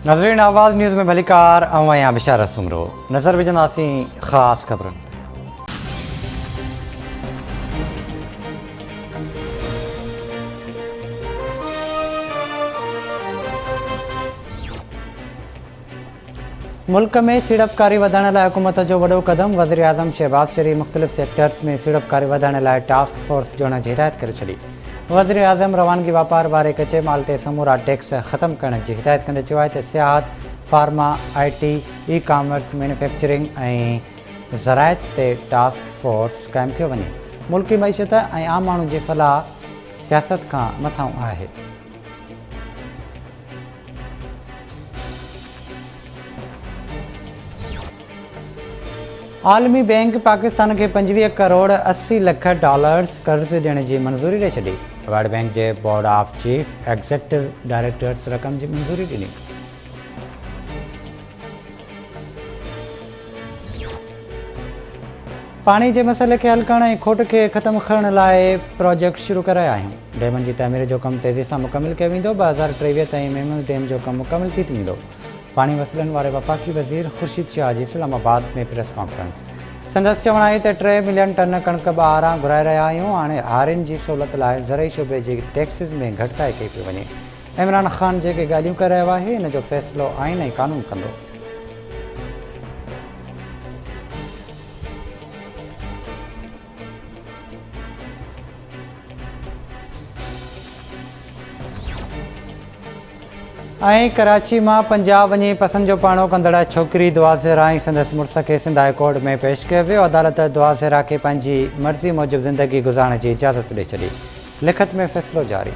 नज़रीन आवाज़ न्यूज़ में भलीकार अवैया बिशारत सुमरो नज़र विझंदासीं ख़ासि ख़बरुनि। मुल्क में सीड़पकारी वधाइण लाइ हुकूमत जो वॾो क़दम। वज़ीर आज़म शहबाज शरीफ़ मुख़्तलिफ़ सेक्टर्स में सीड़पकारी वधाइण लाइ टास्क फोर्स जोड़ण जी हिदायत करे छॾी। वज़ीर आज़म रवानगी वापार वारे कचे माल ते समूरा टैक्स ख़तमु करण जी हिदायत कंदे चयो आहे त सियाहत, फार्मा, IT, ई-कॉमर्स, मैन्युफैक्चरिंग ऐं ज़राइत ते टास्क फोर्स क़ाइमु कयो वञे। मुल्की मईशत ऐं आम माण्हुनि जी फलाह सियासत खां मथां आहे। आलमी बैंक पाकिस्तान के 25 करोड़ 80 लख डॉलर्स कर्ज़ ॾियण जी मंज़ूरी ॾेई छॾी। World bank J board of chief executive directors रक़म जी मंज़ूरी ॾिनी। पाणी जे मसइले खे हल करण ऐं खोट खे ख़तमु करण लाइ प्रोजेक्ट शुरू कराया आहियूं। डैमनि जी तामीर जो कमु तेज़ी सां मुकमिल कयो वेंदो। 2023 ताईं मेमन डैम जो कमु मुकमिल थी वेंदो। पाणी मसइलनि वारे वफ़ाक़ी वज़ीर ख़ुर्शीद शाह जी इस्लामाबाद में प्रेस कॉन्फ्रेंस। संदसि चवण आहे त 3 मिलियन टन कणिक ॿाहिरां घुराए रहिया आहियूं। हाणे हारियुनि जी सहूलियत लाइ ज़रई शोबे जी टैक्सिस में घटिताई कई पई वञे। इमरान ख़ान जेके ॻाल्हियूं करे रहियो आहे इन जो फ़ैसिलो आइन ऐं क़ानून कंदो। ऐं कराची मां पंजाब वञी पसंदि जो पाणो कंदड़ छोकिरी दुआ ज़हरा ऐं संदसि मुड़ुस खे सिंध हाई कोर्ट में पेश कयो वियो। अदालत दुआ ज़हरा खे पंहिंजी मर्ज़ी मूजिबि ज़िंदगी गुज़ारण जी इजाज़त ॾेई छॾी। लिखत में फ़ैसिलो जारी।